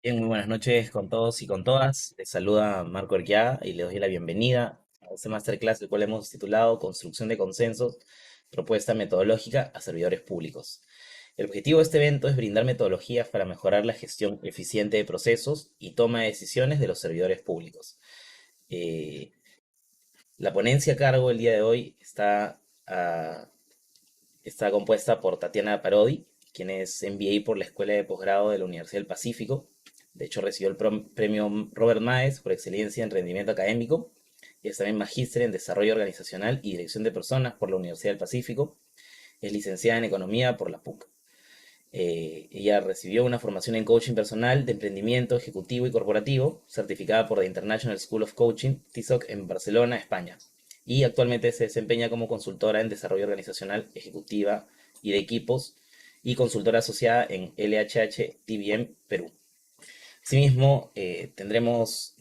Bien, muy buenas noches con todos y con todas. Les saluda Marco Arqueaga y les doy la bienvenida a este masterclass, el cual hemos titulado Construcción de consensos, propuesta metodológica a servidores públicos. El objetivo de este evento es brindar metodologías para mejorar la gestión eficiente de procesos y toma de decisiones de los servidores públicos. Eh, la ponencia a cargo el día de hoy está compuesta por Tatiana Parodi, quien es MBA por la Escuela de Posgrado de la Universidad del Pacífico. De hecho, recibió el premio Robert Maes por excelencia en rendimiento académico. Y es también magíster en desarrollo organizacional y dirección de personas por la Universidad del Pacífico. Es licenciada en economía por la PUC. Ella recibió una formación en coaching personal de emprendimiento ejecutivo y corporativo, certificada por The International School of Coaching, TISOC, en Barcelona, España. Y actualmente se desempeña como consultora en desarrollo organizacional, ejecutiva y de equipos, y consultora asociada en LHH TBM Perú. Asimismo, tendremos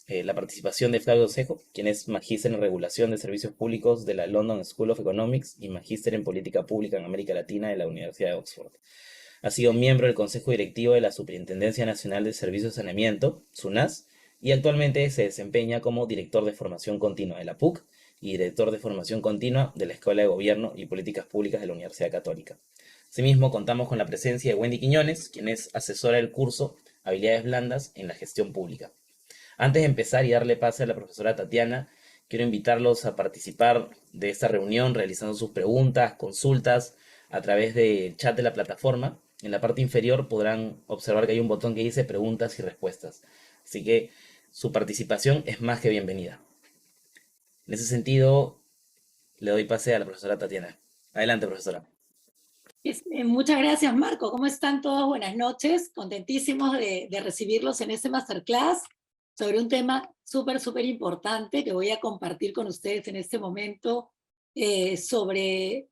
la participación de Flavio Cejo, quien es magíster en regulación de servicios públicos de la London School of Economics y magíster en política pública en América Latina de la Universidad de Oxford. Ha sido miembro del Consejo Directivo de la Superintendencia Nacional de Servicios de Saneamiento, SUNAS, y actualmente se desempeña como director de formación continua de la PUC y director de formación continua de la Escuela de Gobierno y Políticas Públicas de la Universidad Católica. Asimismo, contamos con la presencia de Wendy Quiñones, quien es asesora del curso Habilidades Blandas en la Gestión Pública. Antes de empezar y darle pase a la profesora Tatiana, quiero invitarlos a participar de esta reunión realizando sus preguntas, consultas a través del chat de la plataforma. En la parte inferior podrán observar que hay un botón que dice preguntas y respuestas. Así que su participación es más que bienvenida. En ese sentido, le doy pase a la profesora Tatiana. Adelante, profesora. Muchas gracias, Marco. ¿Cómo están todos? Buenas noches. Contentísimos de recibirlos en este masterclass sobre un tema súper importante que voy a compartir con ustedes en este momento sobre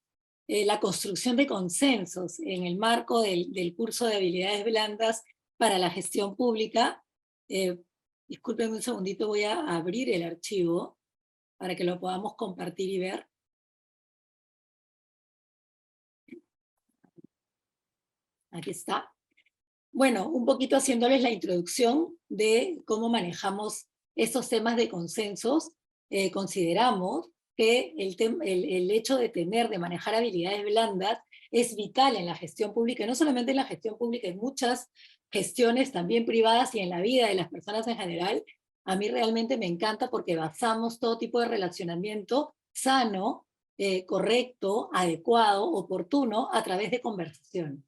la construcción de consensos en el marco del curso de habilidades blandas para la gestión pública. Eh, Discúlpenme un segundito, voy a abrir el archivo para que lo podamos compartir y ver. Aquí está. Bueno, un poquito haciéndoles la introducción de cómo manejamos estos temas de consensos. Consideramos que el hecho de manejar habilidades blandas es vital en la gestión pública, y no solamente en la gestión pública, en muchas gestiones también privadas y en la vida de las personas en general. A mí realmente me encanta porque basamos todo tipo de relacionamiento sano, correcto, adecuado, oportuno, a través de conversaciones,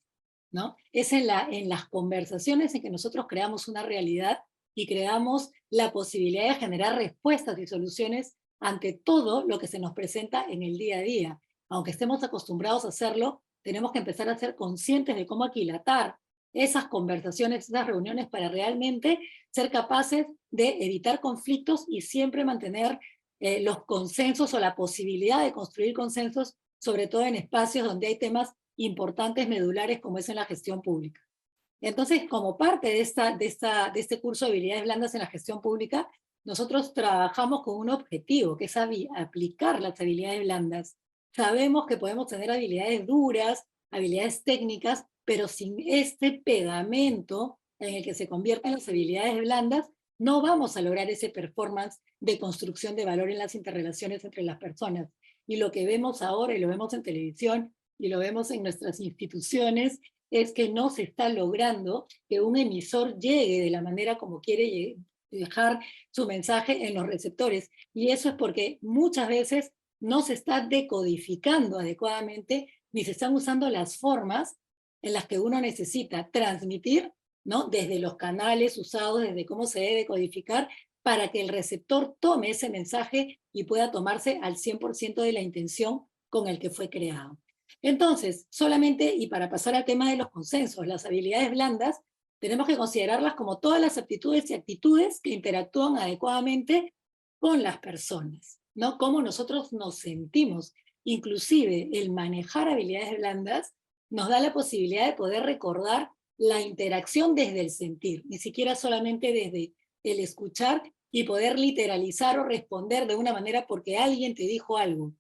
¿no? Es en las conversaciones en que nosotros creamos una realidad y creamos la posibilidad de generar respuestas y soluciones ante todo lo que se nos presenta en el día a día. Aunque estemos acostumbrados a hacerlo, tenemos que empezar a ser conscientes de cómo aquilatar esas conversaciones, esas reuniones, para realmente ser capaces de evitar conflictos y siempre mantener los consensos o la posibilidad de construir consensos, sobre todo en espacios donde hay temas importantes, medulares, como es en la gestión pública. Entonces, como parte de este curso de habilidades blandas en la gestión pública, nosotros trabajamos con un objetivo, que es aplicar las habilidades blandas. Sabemos que podemos tener habilidades duras, habilidades técnicas, pero sin este pegamento en el que se convierten las habilidades blandas, no vamos a lograr ese performance de construcción de valor en las interrelaciones entre las personas. Y lo que vemos ahora, y lo vemos en televisión, y lo vemos en nuestras instituciones, es que no se está logrando que un emisor llegue de la manera como quiere dejar su mensaje en los receptores. Y eso es porque muchas veces no se está decodificando adecuadamente, ni se están usando las formas en las que uno necesita transmitir, ¿no? Desde los canales usados, desde cómo se debe codificar, para que el receptor tome ese mensaje y pueda tomarse al 100% de la intención con el que fue creado. Entonces, solamente, y para pasar al tema de los consensos, las habilidades blandas, tenemos que considerarlas como todas las aptitudes y actitudes que interactúan adecuadamente con las personas, ¿no? Cómo nosotros nos sentimos. Inclusive, el manejar habilidades blandas nos da la posibilidad de poder recordar la interacción desde el sentir, ni siquiera solamente desde el escuchar, y poder literalizar o responder de una manera porque alguien te dijo algo.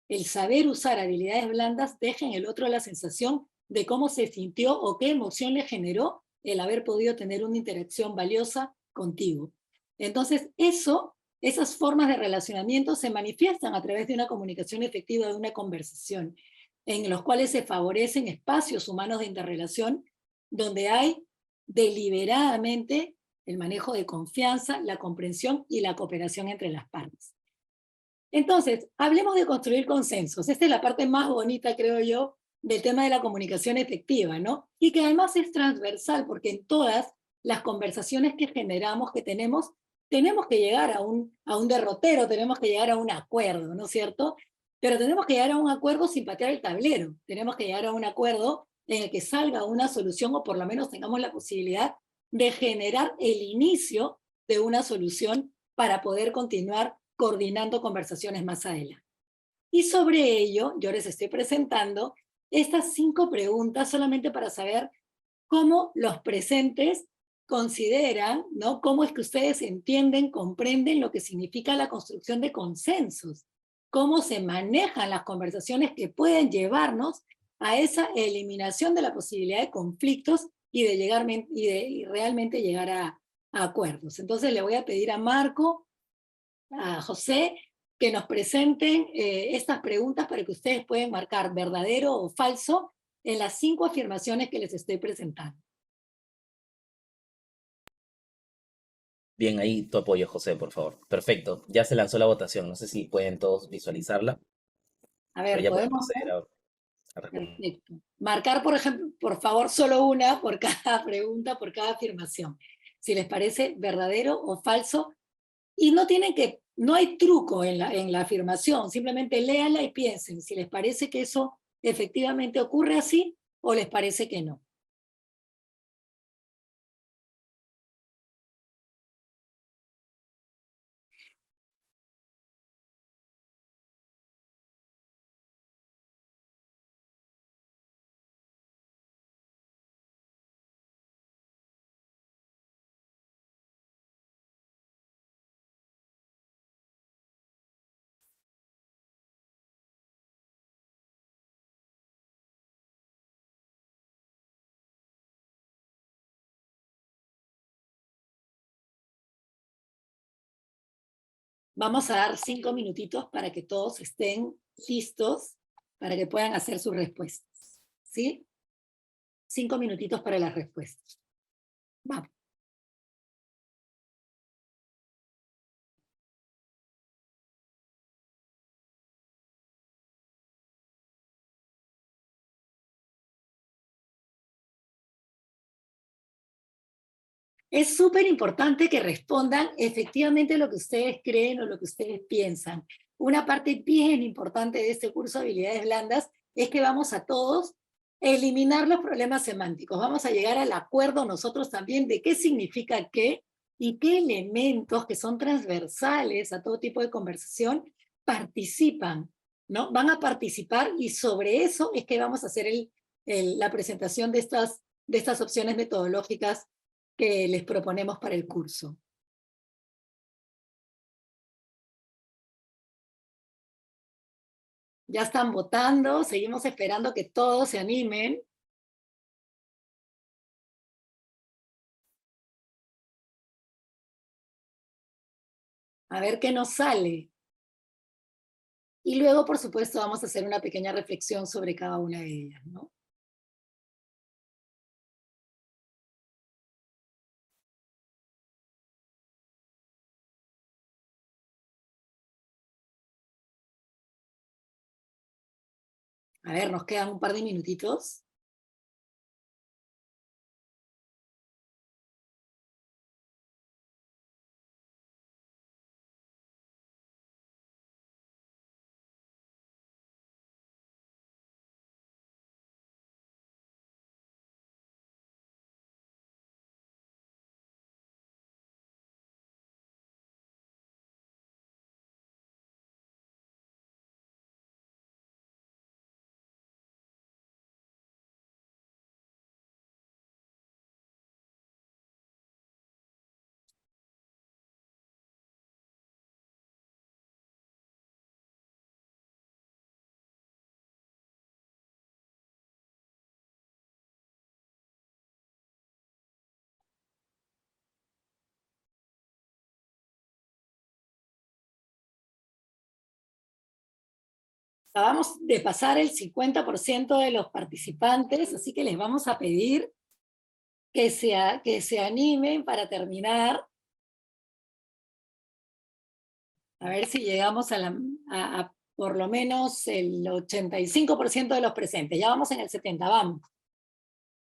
El saber usar habilidades blandas deja en el otro la sensación de cómo se sintió o qué emoción le generó el haber podido tener una interacción valiosa contigo. Entonces, esas formas de relacionamiento se manifiestan a través de una comunicación efectiva, de una conversación, en los cuales se favorecen espacios humanos de interrelación donde hay deliberadamente el manejo de confianza, la comprensión y la cooperación entre las partes. Entonces, hablemos de construir consensos. Esta es la parte más bonita, creo yo, del tema de la comunicación efectiva, ¿no? Y que además es transversal, porque en todas las conversaciones que generamos, que tenemos que llegar a un derrotero, tenemos que llegar a un acuerdo, ¿no es cierto? Pero tenemos que llegar a un acuerdo sin patear el tablero, tenemos que llegar a un acuerdo en el que salga una solución, o por lo menos tengamos la posibilidad de generar el inicio de una solución para poder continuar coordinando conversaciones más adelante. Y sobre ello, yo les estoy presentando estas 5 preguntas solamente para saber cómo los presentes consideran, ¿no? Cómo es que ustedes entienden, comprenden lo que significa la construcción de consensos, cómo se manejan las conversaciones que pueden llevarnos a esa eliminación de la posibilidad de conflictos y y realmente llegar a acuerdos. Entonces le voy a pedir a Marco, a José, que nos presenten estas preguntas para que ustedes puedan marcar verdadero o falso en las 5 afirmaciones que les estoy presentando. Bien, ahí tu apoyo, José, por favor. Perfecto, ya se lanzó la votación. No sé si pueden todos visualizarla, A pero ver, ya pueden podemos proceder ver. a responder. Perfecto. Marcar, por ejemplo, por favor, solo una por cada pregunta, por cada afirmación. Si les parece verdadero o falso. Y no hay truco en la afirmación, simplemente léanla y piensen si les parece que eso efectivamente ocurre así o les parece que no. Vamos a dar 5 minutitos para que todos estén listos, para que puedan hacer sus respuestas. ¿Sí? 5 minutitos para las respuestas. Vamos. Es súper importante que respondan efectivamente lo que ustedes creen o lo que ustedes piensan. Una parte bien importante de este curso de habilidades blandas es que vamos a todos eliminar los problemas semánticos. Vamos a llegar al acuerdo nosotros también de qué significa qué y qué elementos que son transversales a todo tipo de conversación participan, ¿no? Van a participar y sobre eso es que vamos a hacer la presentación de estas opciones metodológicas que les proponemos para el curso. Ya están votando, seguimos esperando que todos se animen. A ver qué nos sale. Y luego, por supuesto, vamos a hacer una pequeña reflexión sobre cada una de ellas, ¿no? A ver, nos quedan un par de minutitos. Acabamos de pasar el 50% de los participantes, así que les vamos a pedir que se animen para terminar. A ver si llegamos a por lo menos el 85% de los presentes. Ya vamos en el 70%, vamos.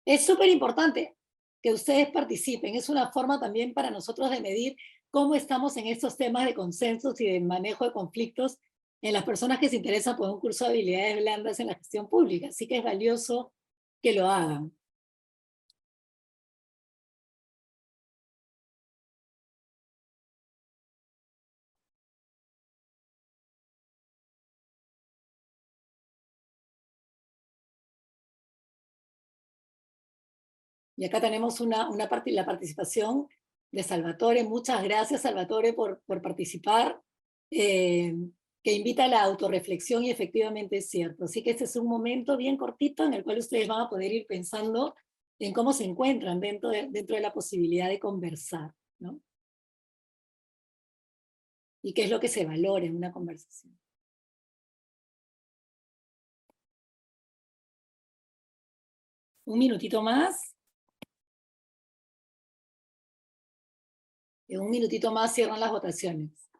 Es súper importante que ustedes participen. Es una forma también para nosotros de medir cómo estamos en estos temas de consensos y de manejo de conflictos en las personas que se interesan por un curso de habilidades blandas en la gestión pública. Así que es valioso que lo hagan. Y acá tenemos la participación de Salvatore. Muchas gracias, Salvatore, por participar, que invita a la autorreflexión y efectivamente es cierto. Así que este es un momento bien cortito en el cual ustedes van a poder ir pensando en cómo se encuentran dentro de la posibilidad de conversar, ¿no? Y qué es lo que se valora en una conversación. Un minutito más. En un minutito más cierran las votaciones.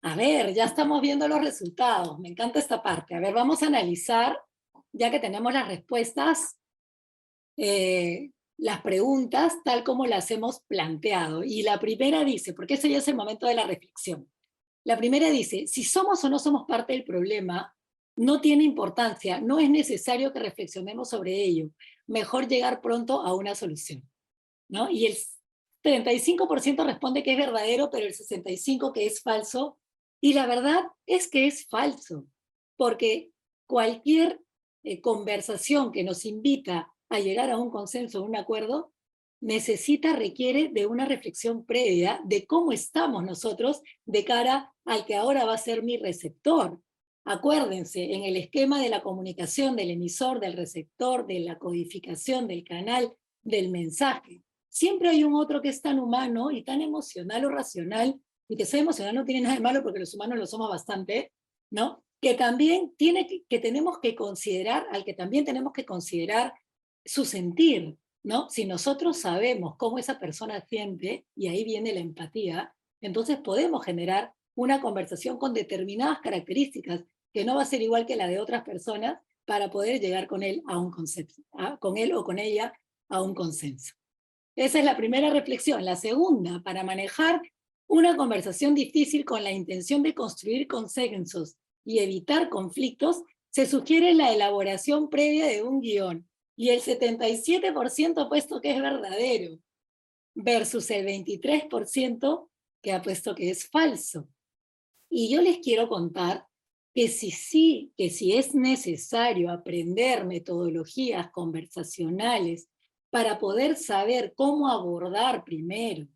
A ver, ya estamos viendo los resultados. Me encanta esta parte. A ver, vamos a analizar, ya que tenemos las respuestas, las preguntas tal como las hemos planteado. Y la primera dice, porque ese ya es el momento de la reflexión. La primera dice, si somos o no somos parte del problema, no tiene importancia, no es necesario que reflexionemos sobre ello. Mejor llegar pronto a una solución, ¿no? Y el 35% responde que es verdadero, pero el 65% que es falso. Y la verdad es que es falso, porque cualquier conversación que nos invita a llegar a un consenso, un acuerdo, requiere de una reflexión previa de cómo estamos nosotros de cara al que ahora va a ser mi receptor. Acuérdense, en el esquema de la comunicación del emisor, del receptor, de la codificación del canal, del mensaje, siempre hay un otro que es tan humano y tan emocional o racional, y que sea emocional no tiene nada de malo porque los humanos lo somos bastante, ¿no? Que también tenemos que considerar, al que también tenemos que considerar su sentir, ¿no? Si nosotros sabemos cómo esa persona siente, y ahí viene la empatía, entonces podemos generar una conversación con determinadas características que no va a ser igual que la de otras personas para poder llegar con él a un concepto, con él o con ella a un consenso. Esa es la primera reflexión. La segunda, para manejar una conversación difícil con la intención de construir consensos y evitar conflictos, se sugiere la elaboración previa de un guión. Y el 77% ha puesto que es verdadero, versus el 23% que ha puesto que es falso. Y yo les quiero contar que si es necesario aprender metodologías conversacionales para poder saber cómo abordar primero,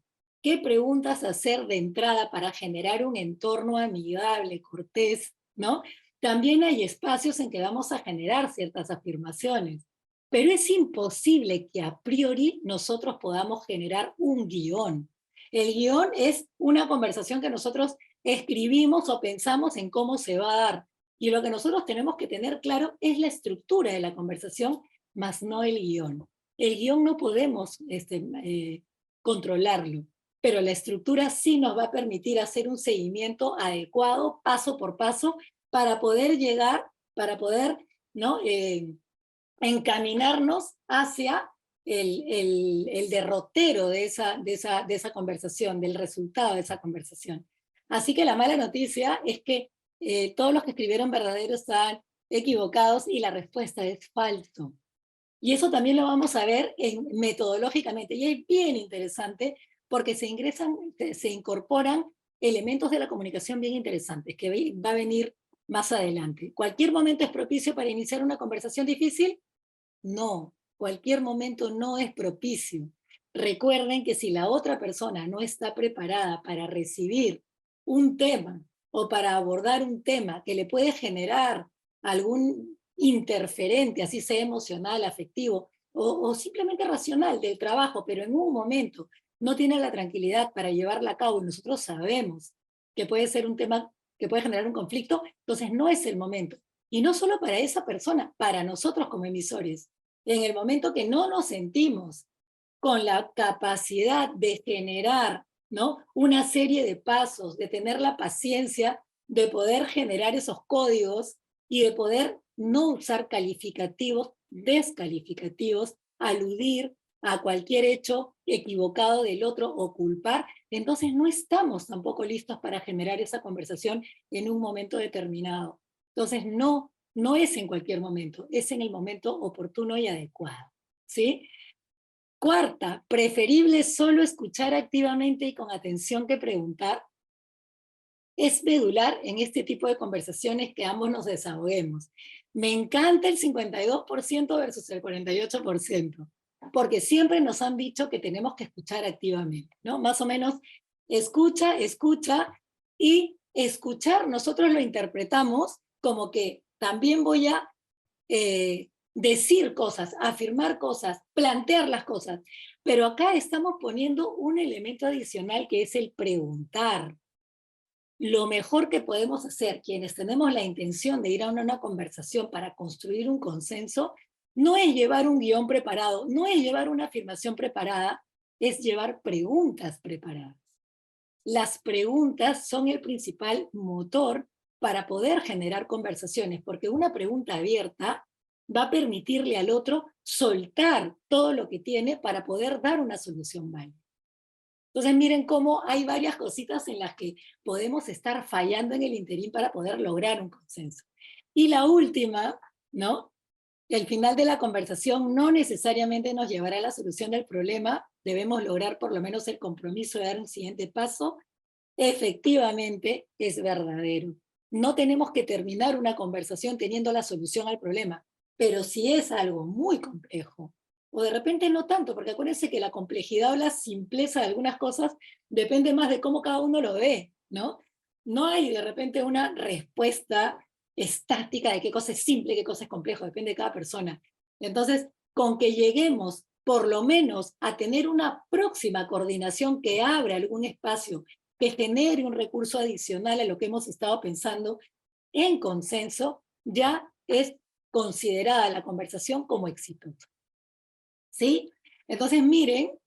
qué preguntas hacer de entrada para generar un entorno amigable, cortés, ¿no? También hay espacios en que vamos a generar ciertas afirmaciones, pero es imposible que a priori nosotros podamos generar un guión. El guión es una conversación que nosotros escribimos o pensamos en cómo se va a dar. Y lo que nosotros tenemos que tener claro es la estructura de la conversación, más no el guión. El guión no podemos controlarlo, pero la estructura sí nos va a permitir hacer un seguimiento adecuado, paso por paso, para poder llegar, para poder, ¿no? Encaminarnos hacia el derrotero de esa conversación, del resultado de esa conversación. Así que la mala noticia es que todos los que escribieron verdadero están equivocados y la respuesta es falso. Y eso también lo vamos a ver metodológicamente. Y es bien interesante porque se incorporan elementos de la comunicación bien interesantes, que va a venir más adelante. ¿Cualquier momento es propicio para iniciar una conversación difícil? No, cualquier momento no es propicio. Recuerden que si la otra persona no está preparada para recibir un tema o para abordar un tema que le puede generar algún interferente, así sea emocional, afectivo o simplemente racional del trabajo, pero en un momento no tiene la tranquilidad para llevarla a cabo y nosotros sabemos que puede ser un tema que puede generar un conflicto, entonces no es el momento. Y no solo para esa persona, para nosotros como emisores. En el momento que no nos sentimos con la capacidad de generar, ¿no?, una serie de pasos, de tener la paciencia de poder generar esos códigos y de poder no usar calificativos descalificativos, aludir a cualquier hecho equivocado del otro o culpar, entonces no estamos tampoco listos para generar esa conversación en un momento determinado. Entonces no es en cualquier momento, es en el momento oportuno y adecuado, ¿sí? Cuarta, preferible solo escuchar activamente y con atención que preguntar. Es medular en este tipo de conversaciones que ambos nos desahoguemos. Me encanta el 52% versus el 48%, porque siempre nos han dicho que tenemos que escuchar activamente, ¿no? Más o menos, escucha, y escuchar nosotros lo interpretamos como que también voy a decir cosas, afirmar cosas, plantear las cosas, pero acá estamos poniendo un elemento adicional que es el preguntar. Lo mejor que podemos hacer, quienes tenemos la intención de ir a una conversación para construir un consenso, no es llevar un guión preparado, no es llevar una afirmación preparada, es llevar preguntas preparadas. Las preguntas son el principal motor para poder generar conversaciones, porque una pregunta abierta va a permitirle al otro soltar todo lo que tiene para poder dar una solución válida. Entonces miren cómo hay varias cositas en las que podemos estar fallando en el interín para poder lograr un consenso. Y la última, ¿no? El final de la conversación no necesariamente nos llevará a la solución del problema, debemos lograr por lo menos el compromiso de dar un siguiente paso. Efectivamente es verdadero. No tenemos que terminar una conversación teniendo la solución al problema, pero si es algo muy complejo, o de repente no tanto, porque acuérdense que la complejidad o la simpleza de algunas cosas depende más de cómo cada uno lo ve, ¿no? No hay de repente una respuesta estática de qué cosa es simple, qué cosa es complejo, depende de cada persona. Entonces, con que lleguemos por lo menos a tener una próxima coordinación que abra algún espacio, que genere un recurso adicional a lo que hemos estado pensando en consenso, ya es considerada la conversación como exitosa. ¿Sí? Entonces miren,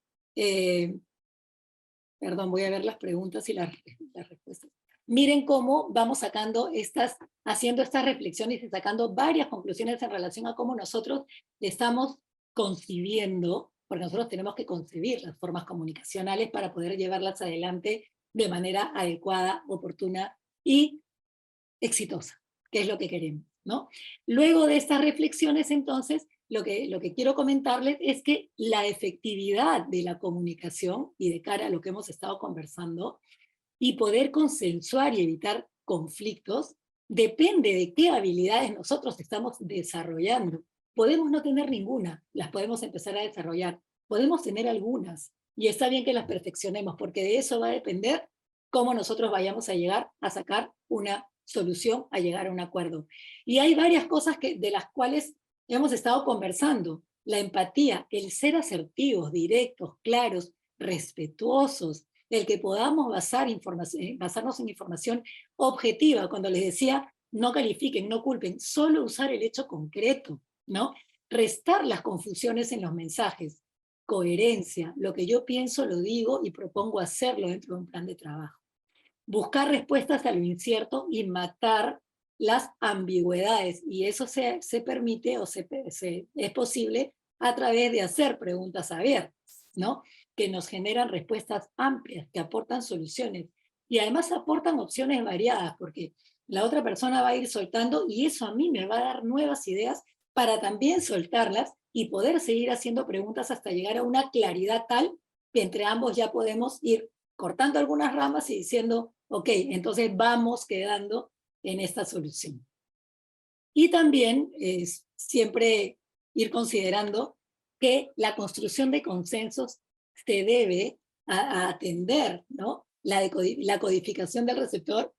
perdón, voy a ver las preguntas y las respuestas. Miren cómo vamos haciendo estas reflexiones y sacando varias conclusiones en relación a cómo nosotros estamos concibiendo, porque nosotros tenemos que concebir las formas comunicacionales para poder llevarlas adelante de manera adecuada, oportuna y exitosa, que es lo que queremos, ¿no? Luego de estas reflexiones, entonces, lo que quiero comentarles es que la efectividad de la comunicación, y de cara a lo que hemos estado conversando, y poder consensuar y evitar conflictos, depende de qué habilidades nosotros estamos desarrollando. Podemos no tener ninguna, las podemos empezar a desarrollar. Podemos tener algunas, y está bien que las perfeccionemos, porque de eso va a depender cómo nosotros vayamos a llegar a sacar una solución, a llegar a un acuerdo. Y hay varias cosas de las cuales hemos estado conversando. La empatía, el ser asertivos, directos, claros, respetuosos, el que podamos basarnos en información objetiva. Cuando les decía, no califiquen, no culpen, solo usar el hecho concreto, ¿no? Restar las confusiones en los mensajes. Coherencia, lo que yo pienso lo digo y propongo hacerlo dentro de un plan de trabajo. Buscar respuestas a lo incierto y matar las ambigüedades, y eso se permite o es posible a través de hacer preguntas abiertas, ¿no? Que nos generan respuestas amplias, que aportan soluciones, y además aportan opciones variadas, porque la otra persona va a ir soltando, y eso a mí me va a dar nuevas ideas para también soltarlas y poder seguir haciendo preguntas hasta llegar a una claridad tal que entre ambos ya podemos ir cortando algunas ramas y diciendo, Ok, entonces vamos quedando en esta solución. Y también siempre ir considerando que la construcción de consensos se debe a atender, ¿no? La codificación del receptor,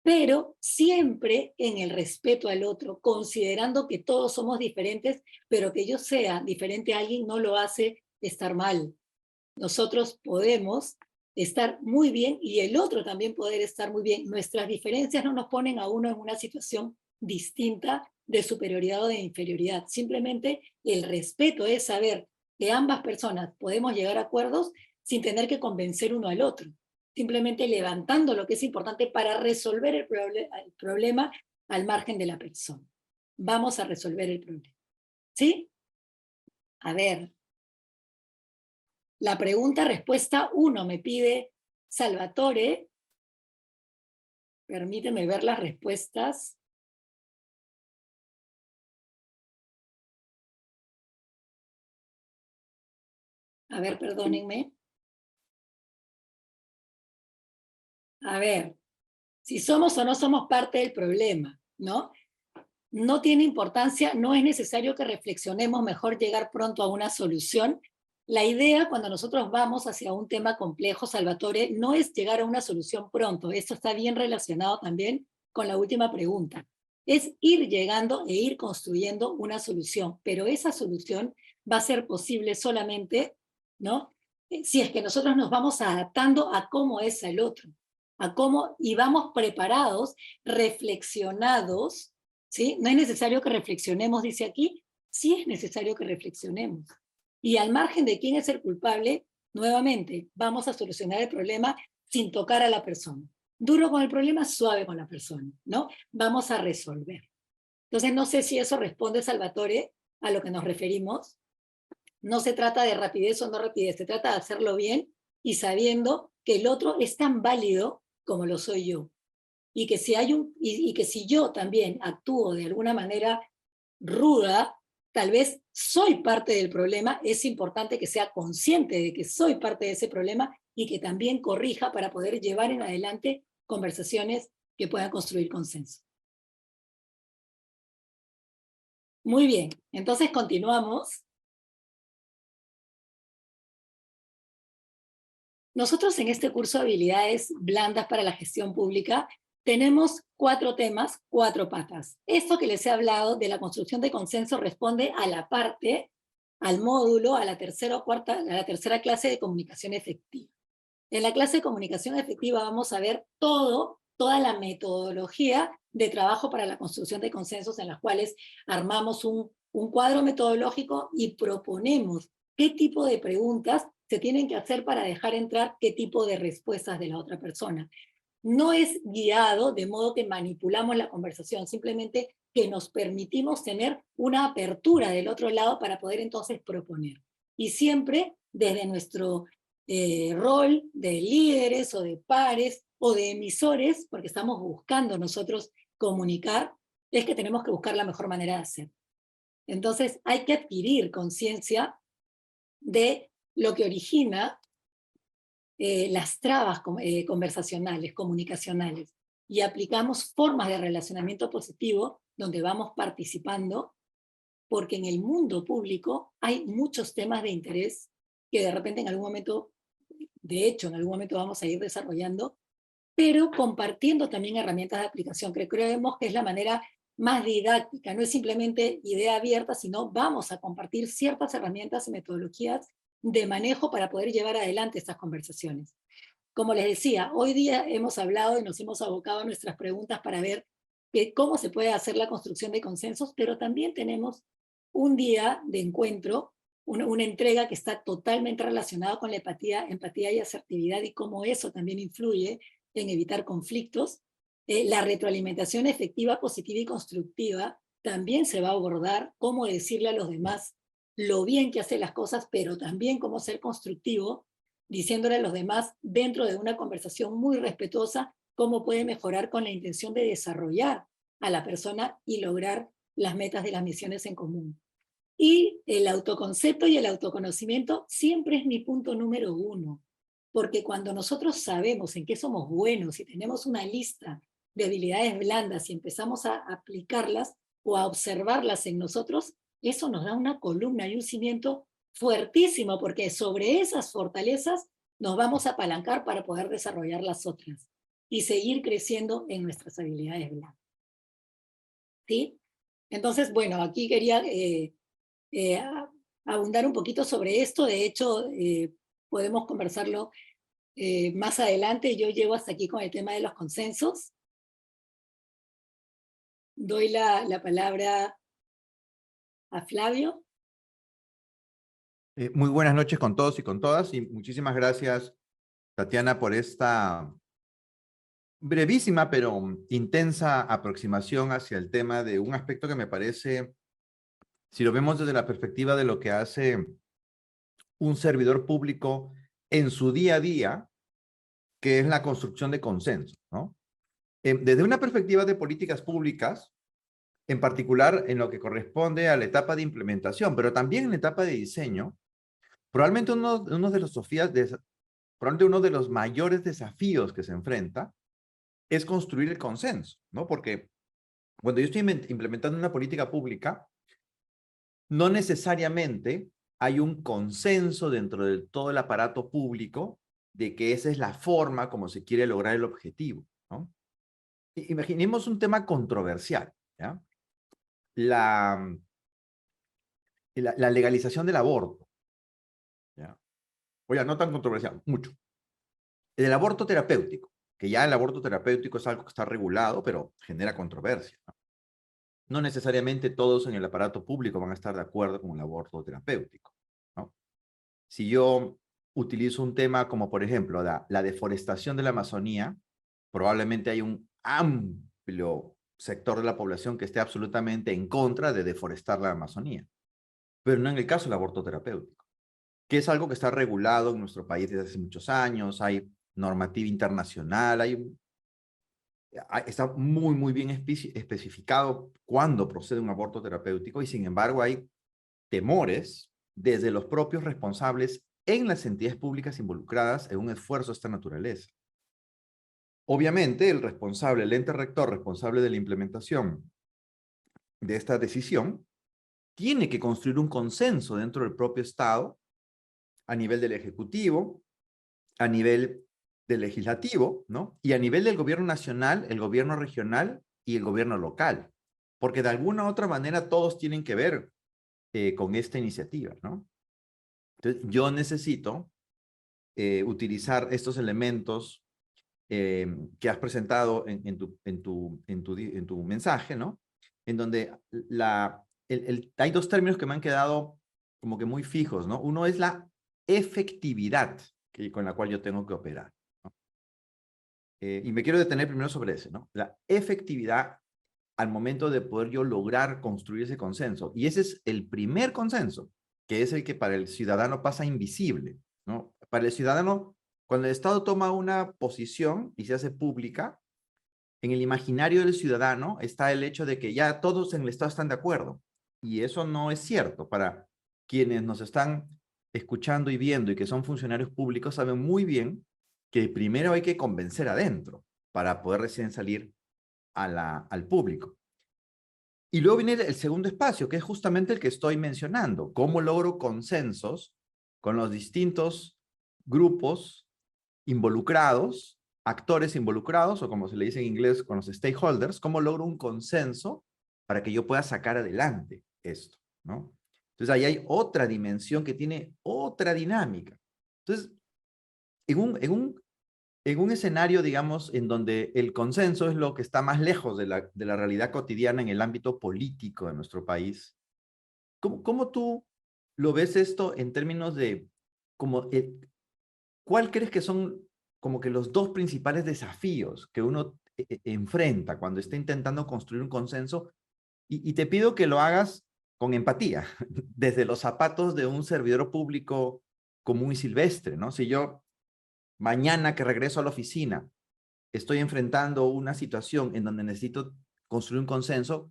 pero siempre en el respeto al otro, considerando que todos somos diferentes, pero que yo sea diferente a alguien no lo hace estar mal. Nosotros podemos estar muy bien y el otro también poder estar muy bien. Nuestras diferencias no nos ponen a uno en una situación distinta de superioridad o de inferioridad. Simplemente el respeto es saber que ambas personas podemos llegar a acuerdos sin tener que convencer uno al otro. Simplemente levantando lo que es importante para resolver el problema al margen de la persona. Vamos a resolver el problema. ¿Sí? A ver, la pregunta-respuesta 1 me pide Salvatore. Permíteme ver las respuestas. A ver, perdónenme. A ver, si somos o no somos parte del problema, ¿no? No tiene importancia, no es necesario que reflexionemos, mejor llegar pronto a una solución. La idea cuando nosotros vamos hacia un tema complejo, Salvatore, no es llegar a una solución pronto. Esto está bien relacionado también con la última pregunta. Es ir llegando e ir construyendo una solución, pero esa solución va a ser posible solamente, ¿no? Si es que nosotros nos vamos adaptando a cómo es el otro, a cómo, y vamos preparados, reflexionados, ¿sí? No es necesario que reflexionemos, dice aquí, sí es necesario que reflexionemos. Y al margen de quién es el culpable, nuevamente, vamos a solucionar el problema sin tocar a la persona. Duro con el problema, suave con la persona, ¿no? Vamos a resolver. Entonces, no sé si eso responde, Salvatore, a lo que nos referimos. No se trata de rapidez o no rapidez, se trata de hacerlo bien y sabiendo que el otro es tan válido como lo soy yo. Y que si, y que si yo también actúo de alguna manera ruda, tal vez soy parte del problema, es importante que sea consciente de que soy parte de ese problema y que también corrija para poder llevar en adelante conversaciones que puedan construir consenso. Muy bien, entonces continuamos. Nosotros en este curso de habilidades blandas para la gestión pública tenemos 4 temas, 4 patas. Esto que les he hablado de la construcción de consenso responde a la parte, al módulo, a la tercera o cuarta, a la tercera clase de comunicación efectiva. En la clase de comunicación efectiva vamos a ver toda la metodología de trabajo para la construcción de consensos en las cuales armamos un cuadro metodológico y proponemos qué tipo de preguntas se tienen que hacer para dejar entrar qué tipo de respuestas de la otra persona. No es guiado de modo que manipulamos la conversación, simplemente que nos permitimos tener una apertura del otro lado para poder entonces proponer. Y siempre desde nuestro rol de líderes o de pares o de emisores, porque estamos buscando nosotros comunicar, es que tenemos que buscar la mejor manera de hacer. Entonces hay que adquirir conciencia de lo que origina las trabas conversacionales, comunicacionales, y aplicamos formas de relacionamiento positivo donde vamos participando, porque en el mundo público hay muchos temas de interés que de repente en algún momento, de hecho en algún momento vamos a ir desarrollando, pero compartiendo también herramientas de aplicación, que creemos que es la manera más didáctica, no es simplemente idea abierta, sino vamos a compartir ciertas herramientas y metodologías de manejo para poder llevar adelante estas conversaciones. Como les decía, hoy día hemos hablado y nos hemos abocado a nuestras preguntas para ver cómo se puede hacer la construcción de consensos, pero también tenemos un día de encuentro, una entrega que está totalmente relacionada con la empatía y asertividad y cómo eso también influye en evitar conflictos. La retroalimentación efectiva, positiva y constructiva también se va a abordar, cómo decirle a los demás lo bien que hace las cosas, pero también cómo ser constructivo, diciéndole a los demás dentro de una conversación muy respetuosa cómo puede mejorar con la intención de desarrollar a la persona y lograr las metas de las misiones en común. Y el autoconcepto y el autoconocimiento siempre es mi punto número 1, porque cuando nosotros sabemos en qué somos buenos y tenemos una lista de habilidades blandas y empezamos a aplicarlas o a observarlas en nosotros, eso nos da una columna y un cimiento fuertísimo, porque sobre esas fortalezas nos vamos a apalancar para poder desarrollar las otras y seguir creciendo en nuestras habilidades blandas. ¿Sí? Entonces, bueno, aquí quería abundar un poquito sobre esto. De hecho, podemos conversarlo más adelante. Yo llego hasta aquí con el tema de los consensos. Doy la palabra a Flavio. Muy buenas noches con todos y con todas, y muchísimas gracias, Tatiana, por esta brevísima pero intensa aproximación hacia el tema de un aspecto que me parece, si lo vemos desde la perspectiva de lo que hace un servidor público en su día a día, que es la construcción de consenso, ¿no? Desde una perspectiva de políticas públicas, en particular en lo que corresponde a la etapa de implementación, pero también en la etapa de diseño, probablemente probablemente uno de los mayores desafíos que se enfrenta es construir el consenso, ¿no? Porque cuando yo estoy implementando una política pública, no necesariamente hay un consenso dentro de todo el aparato público de que esa es la forma como se quiere lograr el objetivo, ¿no? Imaginemos un tema controversial, ¿ya? La, la legalización del aborto, ¿ya? Oye, no tan controversial, mucho. El aborto terapéutico, que ya el aborto terapéutico es algo que está regulado, pero genera controversia, ¿no? No necesariamente todos en el aparato público van a estar de acuerdo con el aborto terapéutico, ¿no? Si yo utilizo un tema como, por ejemplo, la deforestación de la Amazonía, probablemente hay un amplio sector de la población que esté absolutamente en contra de deforestar la Amazonía, pero no en el caso del aborto terapéutico, que es algo que está regulado en nuestro país desde hace muchos años, hay normativa internacional, está muy, muy bien especificado cuándo procede un aborto terapéutico, y sin embargo hay temores desde los propios responsables en las entidades públicas involucradas en un esfuerzo de esta naturaleza. Obviamente, el ente rector responsable de la implementación de esta decisión, tiene que construir un consenso dentro del propio Estado, a nivel del Ejecutivo, a nivel del Legislativo, ¿no? Y a nivel del gobierno nacional, el gobierno regional y el gobierno local. Porque de alguna u otra manera todos tienen que ver con esta iniciativa, ¿no? Entonces, yo necesito utilizar estos elementos que has presentado en tu mensaje, ¿no? En donde hay dos términos que me han quedado como que muy fijos, ¿no? Uno es la efectividad con la cual yo tengo que operar, ¿no? Y me quiero detener primero sobre ese, ¿no? La efectividad al momento de poder yo lograr construir ese consenso. Y ese es el primer consenso, que es el que para el ciudadano pasa invisible, ¿no? Para el ciudadano, cuando el Estado toma una posición y se hace pública, en el imaginario del ciudadano está el hecho de que ya todos en el Estado están de acuerdo. Y eso no es cierto. Para quienes nos están escuchando y viendo y que son funcionarios públicos, saben muy bien que primero hay que convencer adentro para poder recién salir al público. Y luego viene el segundo espacio, que es justamente el que estoy mencionando. ¿Cómo logro consensos con los distintos grupos involucrados, actores involucrados, o como se le dice en inglés, con los stakeholders? ¿Cómo logro un consenso para que yo pueda sacar adelante esto, ¿no? Entonces, ahí hay otra dimensión que tiene otra dinámica. Entonces, en un escenario, digamos, en donde el consenso es lo que está más lejos de la realidad cotidiana en el ámbito político de nuestro país, ¿cómo tú lo ves esto en términos de como, cuál crees que son como que los dos principales desafíos que uno enfrenta cuando está intentando construir un consenso? Y te pido que lo hagas con empatía, desde los zapatos de un servidor público común y silvestre, ¿no? Si yo mañana que regreso a la oficina estoy enfrentando una situación en donde necesito construir un consenso,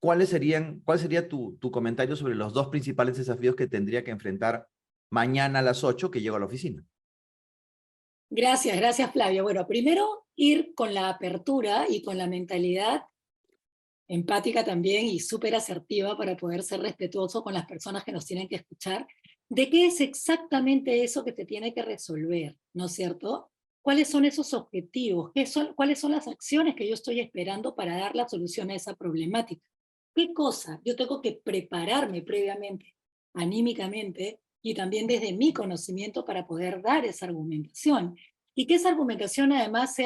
¿cuál sería tu comentario sobre los dos principales desafíos que tendría que enfrentar mañana a las 8 que llego a la oficina? Gracias Flavia. Bueno, primero ir con la apertura y con la mentalidad empática también y súper asertiva para poder ser respetuoso con las personas que nos tienen que escuchar, de qué es exactamente eso que te tiene que resolver, ¿no es cierto? ¿Cuáles son esos objetivos? ¿Cuáles son las acciones que yo estoy esperando para dar la solución a esa problemática? ¿Qué cosa yo tengo que prepararme previamente, anímicamente, y también desde mi conocimiento para poder dar esa argumentación? Y que esa argumentación además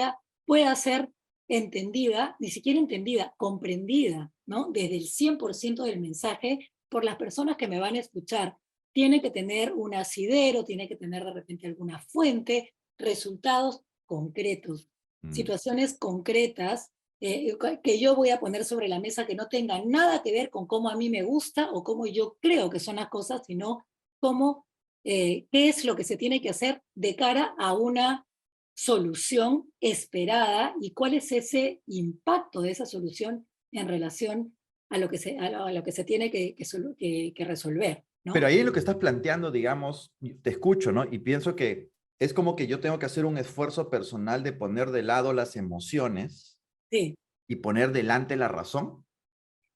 pueda ser entendida, ni siquiera entendida, comprendida, ¿no? Desde el 100% del mensaje por las personas que me van a escuchar. Tiene que tener un asidero, tiene que tener de repente alguna fuente, resultados concretos, situaciones concretas que yo voy a poner sobre la mesa que no tengan nada que ver con cómo a mí me gusta o cómo yo creo que son las cosas, sino cómo, qué es lo que se tiene que hacer de cara a una solución esperada y cuál es ese impacto de esa solución en relación a lo que se tiene que resolver, Pero ¿no? ahí en lo que estás planteando, digamos, te escucho, ¿no? Y pienso que es como que yo tengo que hacer un esfuerzo personal de poner de lado las emociones Sí, y poner delante la razón.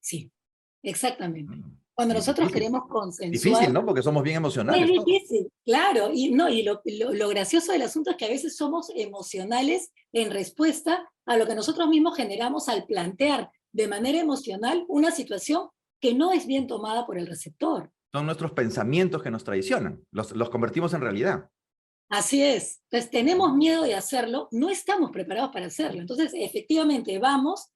sí, exactamente. Mm. Cuando Y nosotros difícil. queremos Difícil, consensuar, ¿no? Porque somos bien es emocionales todos. difícil, claro, y, no, y lo gracioso del asunto es que a veces somos emocionales en respuesta a lo que nosotros mismos generamos al plantear de manera emocional una situación que no es bien tomada por el receptor. Son nuestros pensamientos que nos traicionan. Los convertimos en realidad. Así es. Entonces tenemos miedo de hacerlo, no estamos preparados para hacerlo. Entonces, efectivamente, vamos,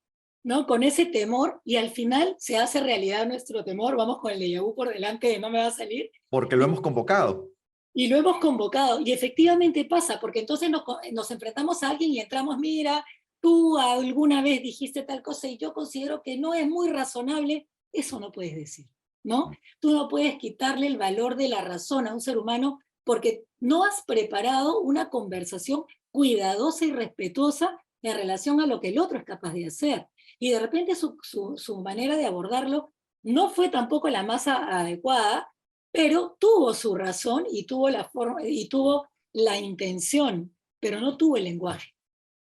¿no? Con ese temor y al final se hace realidad nuestro temor, vamos con el déjà vu por delante de no me va a salir, Porque lo hemos convocado. y lo hemos convocado. Y efectivamente pasa, porque entonces nos enfrentamos a alguien y entramos, mira, tú alguna vez dijiste tal cosa y yo considero que no es muy razonable, eso no puedes decir, ¿no? Tú no puedes quitarle el valor de la razón a un ser humano porque no has preparado una conversación cuidadosa y respetuosa en relación a lo que el otro es capaz de hacer. Y de repente su manera de abordarlo no fue tampoco la más adecuada, pero tuvo su razón y tuvo la forma y tuvo la intención, pero no tuvo el lenguaje.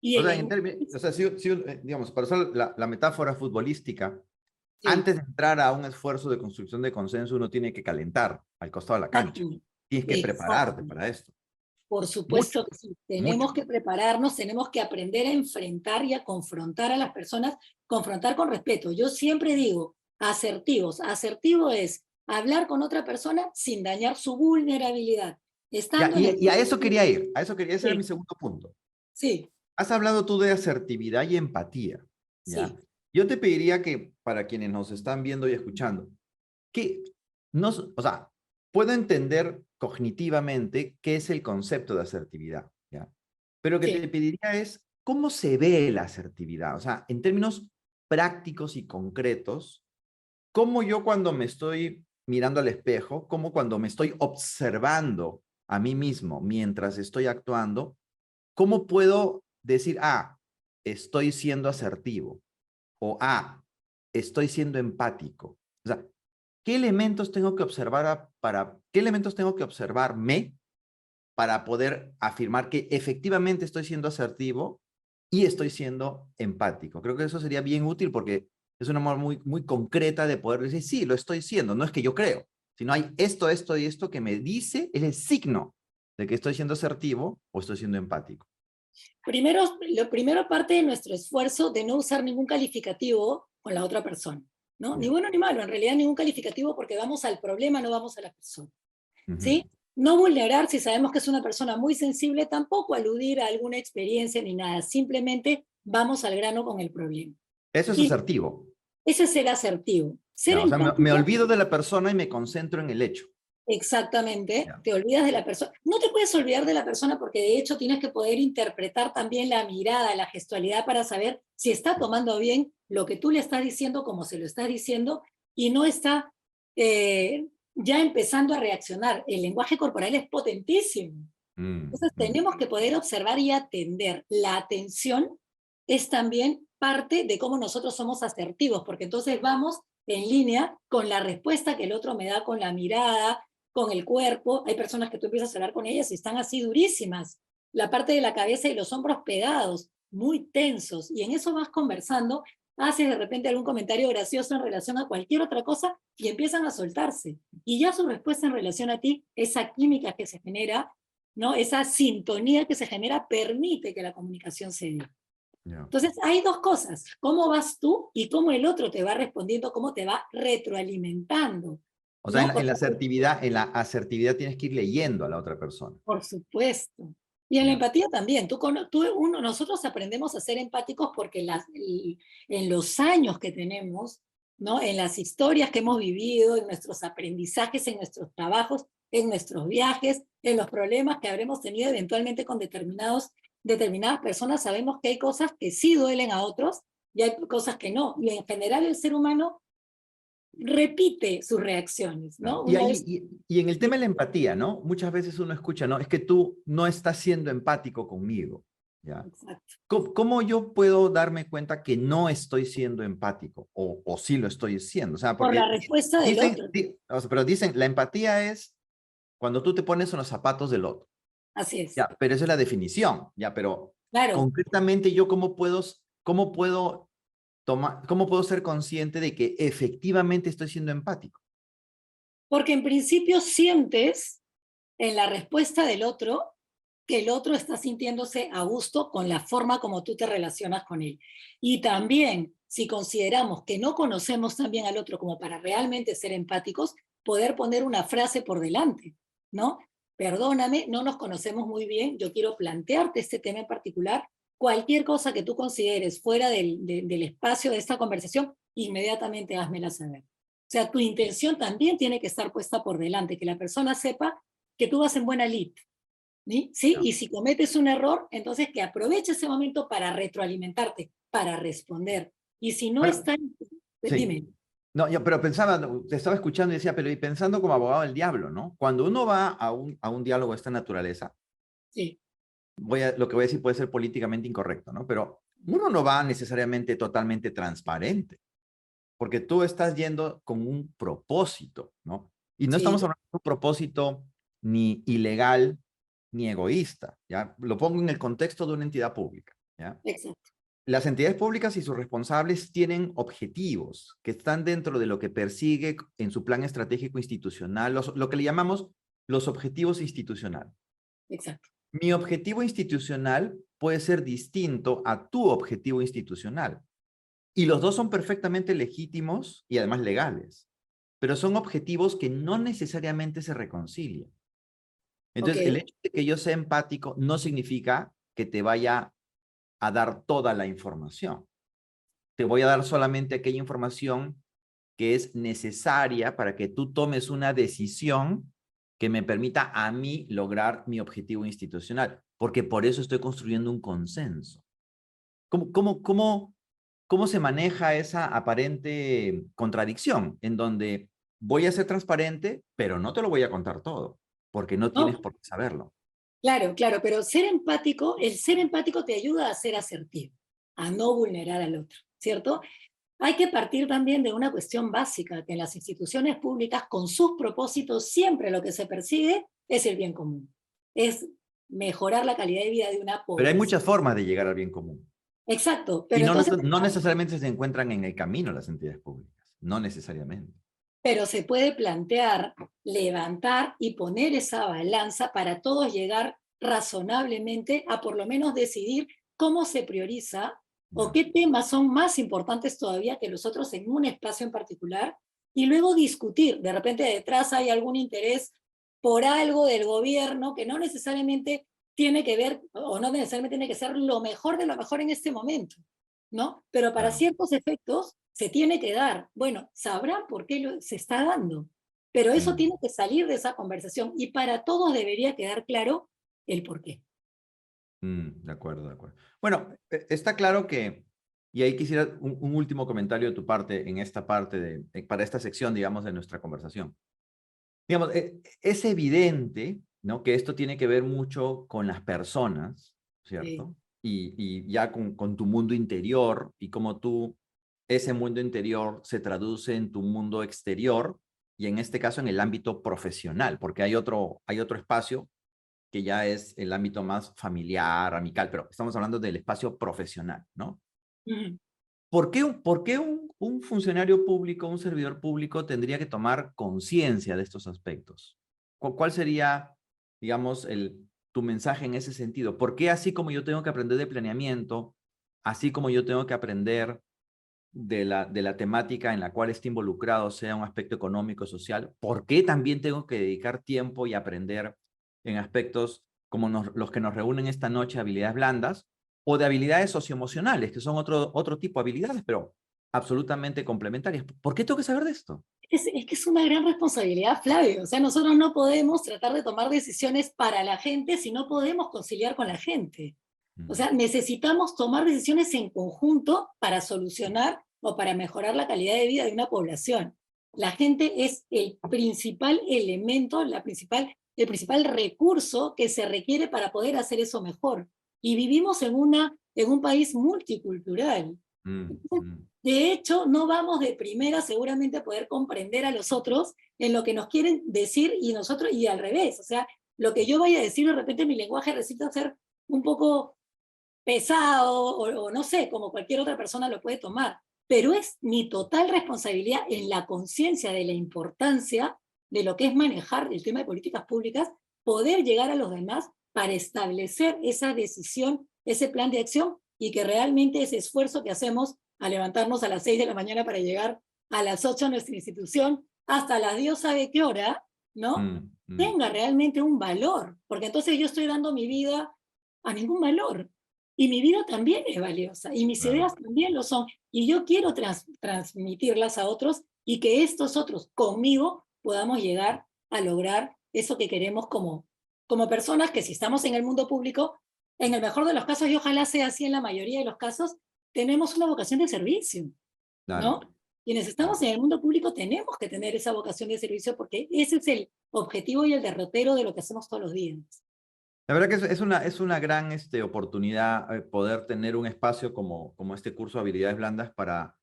Y O el sea, lenguaje, o sea, digamos, para usar la metáfora futbolística, sí, antes de entrar a un esfuerzo de construcción de consenso, uno tiene que calentar al costado de la cancha. exacto, Tienes que prepararte exacto. para esto. Por Mucho, supuesto que sí. mucho. Tenemos que prepararnos, tenemos que aprender a enfrentar y a confrontar a las personas, confrontar con respeto. Yo siempre digo, asertivos. Asertivo es hablar con otra persona sin dañar su vulnerabilidad. Ya, Estando en el... y a eso quería ir, ese era mi Sí, segundo punto. sí, Has hablado tú de asertividad y empatía, ¿ya? sí, Yo te pediría que, para quienes nos están viendo y escuchando, que o sea, puedo entender cognitivamente qué es el concepto de asertividad, ¿ya? Pero lo que sí. te pediría es, ¿cómo se ve la asertividad? O sea, en términos prácticos y concretos, ¿cómo yo cuando me estoy mirando al espejo, cómo cuando me estoy observando a mí mismo mientras estoy actuando, cómo puedo decir, estoy siendo asertivo o estoy siendo empático? O sea, ¿qué elementos tengo que observar qué elementos tengo que observarme para poder afirmar que efectivamente estoy siendo asertivo y estoy siendo empático? Creo que eso sería bien útil porque es una manera muy, muy concreta de poder decir, sí, lo estoy siendo, no es que yo creo, sino hay esto, esto y esto que me dice, es el signo de que estoy siendo asertivo o estoy siendo empático. Lo primero parte de nuestro esfuerzo de no usar ningún calificativo con la otra persona, ¿no? Ni Ya. bueno ni malo, en realidad ningún calificativo porque vamos al problema, no vamos a la persona, Ujú. ¿sí? No vulnerar si sabemos que es una persona muy sensible, tampoco aludir a alguna experiencia ni nada, simplemente vamos al grano con el problema. Eso es Y asertivo. ese es ser asertivo. Ser Ya, o sea, me empático. olvido de la persona y me concentro en el hecho. Exactamente, Ya. te olvidas de la persona. No te puedes olvidar de la persona porque de hecho tienes que poder interpretar también la mirada, la gestualidad para saber si está tomando bien lo que tú le estás diciendo, como se lo estás diciendo, y no está ya empezando a reaccionar. El lenguaje corporal es potentísimo. Entonces Mm. tenemos que poder observar y atender. La atención es también parte de cómo nosotros somos asertivos, porque entonces vamos en línea con la respuesta que el otro me da con la mirada, con el cuerpo. Hay personas que tú empiezas a hablar con ellas y están así durísimas. la parte de la cabeza y los hombros pegados, muy tensos, y en eso vas conversando, haces de repente algún comentario gracioso en relación a cualquier otra cosa y empiezan a soltarse. Y ya su respuesta en relación a ti, esa química que se genera, ¿no? Esa sintonía que se genera permite que la comunicación se dé. Ya. Entonces, hay dos cosas, cómo vas tú y cómo el otro te va respondiendo, cómo te va retroalimentando. O sea, ¿No? Porque, en la asertividad tienes que ir leyendo a la otra persona. por supuesto. Y en la Ya. empatía también. Nosotros aprendemos a ser empáticos porque en los años que tenemos, ¿no? En las historias que hemos vivido, en nuestros aprendizajes, en nuestros trabajos, en nuestros viajes, en los problemas que habremos tenido eventualmente con determinadas personas, sabemos que hay cosas que sí duelen a otros y hay cosas que no. Y en general el ser humano repite sus reacciones, Claro. ¿no? Y, Una vez, y en el tema de la empatía, ¿no? Muchas veces uno escucha, ¿no? Es que tú no estás siendo empático conmigo, ¿ya? exacto, ¿Cómo yo puedo darme cuenta que no estoy siendo empático? O sí lo estoy siendo. O sea, por la porque respuesta del dicen, otro. o sea, pero dicen, la empatía es cuando tú te pones en los zapatos del otro. Así es. Ya, pero esa es la definición, ya, pero Claro, concretamente yo cómo puedo ser consciente de que efectivamente estoy siendo empático. porque en principio sientes en la respuesta del otro que el otro está sintiéndose a gusto con la forma como tú te relacionas con él. Y también, si consideramos que no conocemos tan bien al otro como para realmente ser empáticos, poder poner una frase por delante, ¿no? Perdóname, no nos conocemos muy bien, yo quiero plantearte este tema en particular. Cualquier cosa que tú consideres fuera del espacio de esta conversación, inmediatamente házmela saber. O sea, tu intención también tiene que estar puesta por delante, que la persona sepa que tú vas en buena lid, ¿sí? ¿Sí? Ya. Y si cometes un error, entonces que aproveche ese momento para retroalimentarte, para responder. Y si no Bueno, está, sí. dime. No, yo, pero pensaba, te estaba escuchando y decía, pero y pensando como abogado del diablo, ¿no? Cuando uno va a un diálogo de esta naturaleza, Sí, lo que voy a decir puede ser políticamente incorrecto, ¿no? Pero uno no va necesariamente totalmente transparente, porque tú estás yendo con un propósito, ¿no? Y no estamos sí, hablando de un propósito ni ilegal ni egoísta, ¿ya? Lo pongo en el contexto de una entidad pública, ¿ya? exacto. Las entidades públicas y sus responsables tienen objetivos que están dentro de lo que persigue en su plan estratégico institucional, lo que le llamamos los objetivos institucionales. Exacto. Mi objetivo institucional puede ser distinto a tu objetivo institucional. Y los dos son perfectamente legítimos y además legales, pero son objetivos que no necesariamente se reconcilian. Ok, Entonces, el hecho de que yo sea empático no significa que te vaya a dar toda la información. Te voy a dar solamente aquella información que es necesaria para que tú tomes una decisión que me permita a mí lograr mi objetivo institucional, porque por eso estoy construyendo un consenso. ¿Cómo se maneja esa aparente contradicción en donde voy a ser transparente, pero no te lo voy a contar todo, porque no tienes ¿no? por qué saberlo? Claro, claro, pero el ser empático te ayuda a ser asertivo, a no vulnerar al otro, ¿cierto? Hay que partir también de una cuestión básica, que en las instituciones públicas, con sus propósitos, siempre lo que se persigue es el bien común. Es mejorar la calidad de vida de una Pero hay muchas población. formas de llegar al bien común. Exacto, Y pero entonces, no necesariamente se encuentran en el camino las entidades públicas. No necesariamente. pero se puede plantear, levantar y poner esa balanza para todos llegar razonablemente a por lo menos decidir cómo se prioriza o Ya. qué temas son más importantes todavía que los otros en un espacio en particular, y luego discutir. De repente detrás hay algún interés por algo del gobierno que no necesariamente tiene que ver, o no necesariamente tiene que ser lo mejor de lo mejor en este momento, ¿no? Pero para Claro. ciertos efectos se tiene que dar. Bueno, sabrán por qué se está dando, pero eso Mm, tiene que salir de esa conversación y para todos debería quedar claro el por qué. de acuerdo, de acuerdo. Bueno, está claro que, y ahí quisiera un último comentario de tu parte en esta parte para esta sección, digamos, de nuestra conversación. Digamos, es evidente, ¿no? Que esto tiene que ver mucho con las personas, Sí, ¿cierto? Y ya con tu mundo interior y cómo ese mundo interior se traduce en tu mundo exterior y en este caso en el ámbito profesional, porque hay otro espacio que ya es el ámbito más familiar, amical, pero estamos hablando del espacio profesional, ¿no? Ujú. Por qué un funcionario público, un servidor público tendría que tomar conciencia de estos aspectos? ¿Cuál sería, digamos, tu mensaje en ese sentido? ¿Por qué así como yo tengo que aprender de planeamiento, así como yo tengo que aprender de la temática en la cual esté involucrado, sea un aspecto económico, social, por qué también tengo que dedicar tiempo y aprender en aspectos como los que nos reúnen esta noche, habilidades blandas, o de habilidades socioemocionales, que son otro tipo de habilidades, pero absolutamente complementarias? ¿Por qué tengo que saber de esto? Es que es una gran responsabilidad, Flavio. O sea, nosotros no podemos tratar de tomar decisiones para la gente si no podemos conciliar con la gente. O sea, necesitamos tomar decisiones en conjunto para solucionar o para mejorar la calidad de vida de una población. La gente es el principal elemento, el principal recurso que se requiere para poder hacer eso mejor. Y vivimos en un país multicultural. Mm, mm, De hecho, no vamos de primera seguramente a poder comprender a los otros en lo que nos quieren decir y nosotros, y al revés. O sea, lo que yo vaya a decir de repente mi lenguaje resulta ser un poco pesado o no sé, como cualquier otra persona lo puede tomar. Pero es mi total responsabilidad en la conciencia de la importancia de lo que es manejar el tema de políticas públicas, poder llegar a los demás para establecer esa decisión, ese plan de acción y que realmente ese esfuerzo que hacemos a levantarnos a las 6 de la mañana para llegar a las 8 a nuestra institución, hasta las Dios sabe qué hora, ¿no? mm, mm, Tenga realmente un valor, porque entonces yo estoy dando mi vida a ningún valor. Y mi vida también es valiosa, y mis claro. ideas también lo son. Y yo quiero transmitirlas a otros y que estos otros conmigo podamos llegar a lograr eso que queremos como personas que si estamos en el mundo público, en el mejor de los casos, y ojalá sea así en la mayoría de los casos, tenemos una vocación de servicio, Claro, ¿no? Quienes estamos claro. en el mundo público tenemos que tener esa vocación de servicio porque ese es el objetivo y el derrotero de lo que hacemos todos los días. La verdad que es una gran oportunidad poder tener un espacio como este curso de habilidades blandas para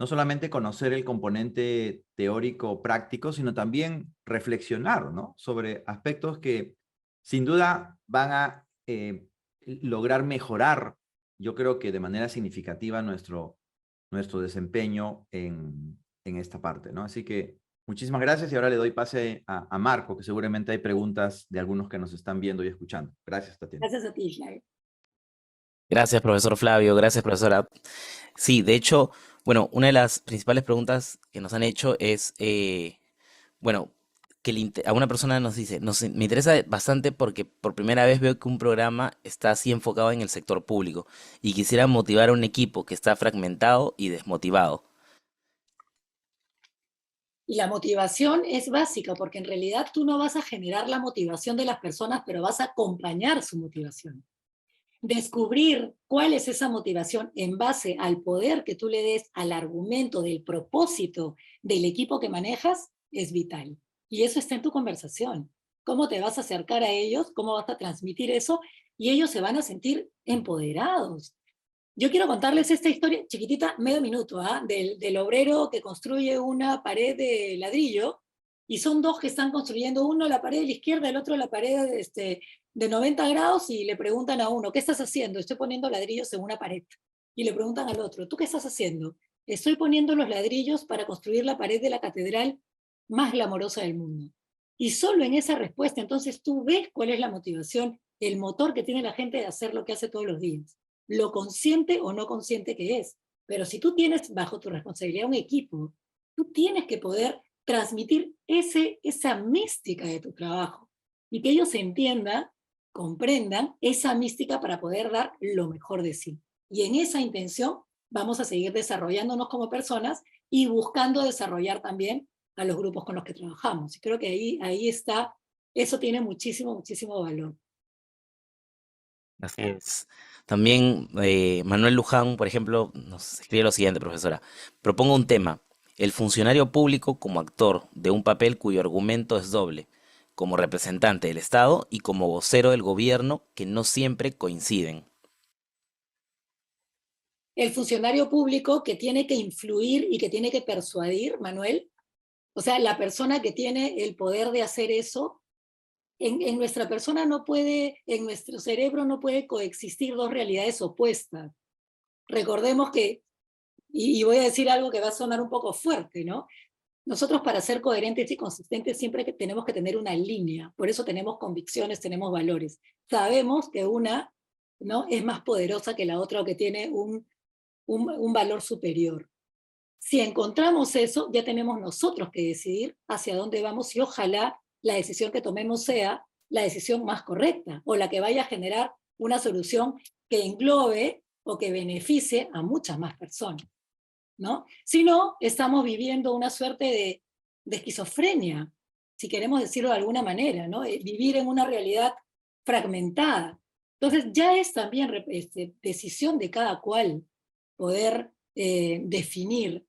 no solamente conocer el componente teórico práctico, sino también reflexionar, ¿no? Sobre aspectos que sin duda van a lograr mejorar, yo creo que de manera significativa nuestro desempeño en esta parte, ¿no? Así que muchísimas gracias y ahora le doy pase a Marco, que seguramente hay preguntas de algunos que nos están viendo y escuchando. Gracias, Tatiana. Gracias a ti, Isla. Gracias, profesor Flavio. Gracias, profesora. Sí, de hecho, bueno, una de las principales preguntas que nos han hecho es, bueno, que a una persona nos dice, me interesa bastante porque por primera vez veo que un programa está así enfocado en el sector público y quisiera motivar a un equipo que está fragmentado y desmotivado. Y la motivación es básica, porque en realidad tú no vas a generar la motivación de las personas, pero vas a acompañar su motivación. Descubrir cuál es esa motivación en base al poder que tú le des al argumento del propósito del equipo que manejas es vital. Y eso está en tu conversación. ¿Cómo te vas a acercar a ellos? ¿Cómo vas a transmitir eso? Y ellos se van a sentir empoderados. Yo quiero contarles esta historia chiquitita, medio minuto, del obrero que construye una pared de ladrillo, y son dos que están construyendo, uno la pared de la izquierda, el otro la pared de 90 grados, y le preguntan a uno, ¿qué estás haciendo? Estoy poniendo ladrillos en una pared. Y le preguntan al otro, ¿tú qué estás haciendo? Estoy poniendo los ladrillos para construir la pared de la catedral más glamorosa del mundo. Y solo en esa respuesta, entonces tú ves cuál es la motivación, el motor que tiene la gente de hacer lo que hace todos los días, lo consciente o no consciente que es. Pero si tú tienes bajo tu responsabilidad un equipo, tú tienes que poder transmitir esa mística de tu trabajo y que ellos entiendan, comprendan esa mística para poder dar lo mejor de sí. Y en esa intención vamos a seguir desarrollándonos como personas y buscando desarrollar también a los grupos con los que trabajamos. Y creo que ahí está, eso tiene muchísimo, muchísimo valor. Así es. También Manuel Luján, por ejemplo, nos escribe lo siguiente, profesora. Propongo un tema. El funcionario público como actor de un papel cuyo argumento es doble, como representante del Estado y como vocero del gobierno, que no siempre coinciden. El funcionario público que tiene que influir y que tiene que persuadir, Manuel, o sea, la persona que tiene el poder de hacer eso, en nuestra persona no puede, en nuestro cerebro no puede coexistir dos realidades opuestas. Recordemos que, y voy a decir algo que va a sonar un poco fuerte, ¿no? Nosotros para ser coherentes y consistentes siempre tenemos que tener una línea, por eso tenemos convicciones, tenemos valores. Sabemos que una, ¿no?, es más poderosa que la otra o que tiene un valor superior. Si encontramos eso, ya tenemos nosotros que decidir hacia dónde vamos y ojalá la decisión que tomemos sea la decisión más correcta o la que vaya a generar una solución que englobe o que beneficie a muchas más personas, ¿no? Si no, estamos viviendo una suerte de esquizofrenia, si queremos decirlo de alguna manera, ¿no? Vivir en una realidad fragmentada. Entonces ya es también decisión de cada cual poder definir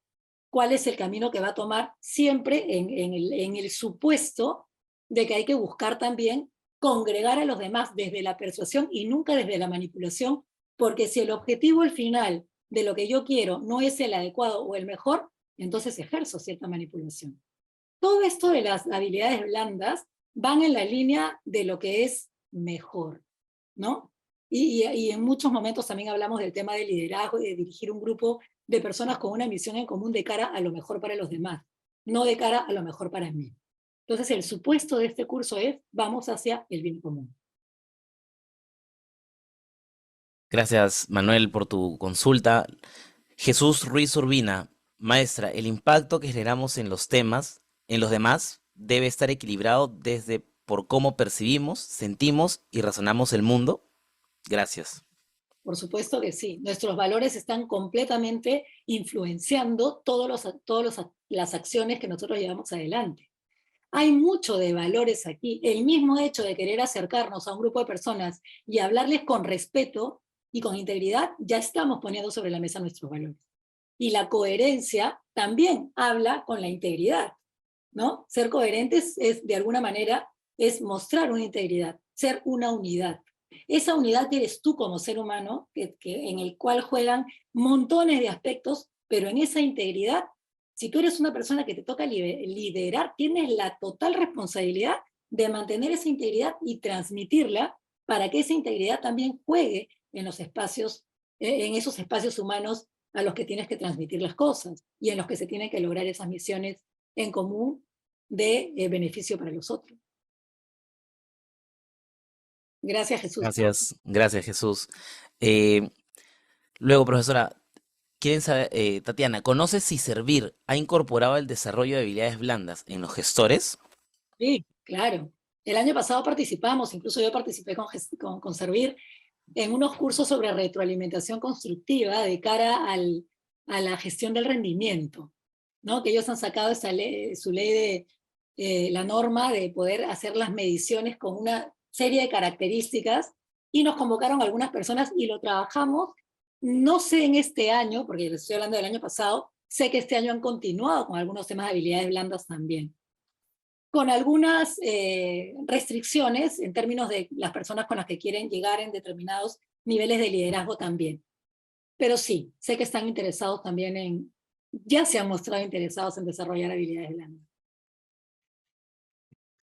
cuál es el camino que va a tomar, siempre en el supuesto de que hay que buscar también congregar a los demás desde la persuasión y nunca desde la manipulación, porque si el objetivo al final de lo que yo quiero no es el adecuado o el mejor, entonces ejerzo cierta manipulación. Todo esto de las habilidades blandas van en la línea de lo que es mejor, ¿no? Y en muchos momentos también hablamos del tema del liderazgo y de dirigir un grupo de personas con una misión en común de cara a lo mejor para los demás, no de cara a lo mejor para mí. Entonces el supuesto de este curso es, vamos hacia el bien común. Gracias, Manuel, por tu consulta. Jesús Ruiz Urbina, maestra, el impacto que generamos en los temas, en los demás, debe estar equilibrado desde por cómo percibimos, sentimos y razonamos el mundo. Gracias. Por supuesto que sí. Nuestros valores están completamente influenciando todas las acciones que nosotros llevamos adelante. Hay mucho de valores aquí. El mismo hecho de querer acercarnos a un grupo de personas y hablarles con respeto y con integridad, ya estamos poniendo sobre la mesa nuestros valores. Y la coherencia también habla con la integridad, ¿no? Ser coherentes es, de alguna manera, es mostrar una integridad, ser una unidad. Esa unidad que eres tú como ser humano, en el cual juegan montones de aspectos, pero en esa integridad, si tú eres una persona que te toca liderar, tienes la total responsabilidad de mantener esa integridad y transmitirla para que esa integridad también juegue en los espacios, en esos espacios humanos a los que tienes que transmitir las cosas y en los que se tienen que lograr esas misiones en común de beneficio para los otros. Gracias, Jesús. Gracias, Jesús. Eh, Luego, profesora, quieren saber, Tatiana, ¿conoces si Servir ha incorporado el desarrollo de habilidades blandas en los gestores? Sí, claro. El año pasado participamos, incluso yo participé con Servir, en unos cursos sobre retroalimentación constructiva de cara a la gestión del rendimiento, ¿no? Que ellos han sacado su ley de la norma de poder hacer las mediciones con una serie de características y nos convocaron algunas personas y lo trabajamos, no sé en este año, porque les estoy hablando del año pasado, sé que este año han continuado con algunos temas de habilidades blandas también, con algunas restricciones en términos de las personas con las que quieren llegar en determinados niveles de liderazgo también. Pero sí, sé que están interesados también ya se han mostrado interesados en desarrollar habilidades blandas.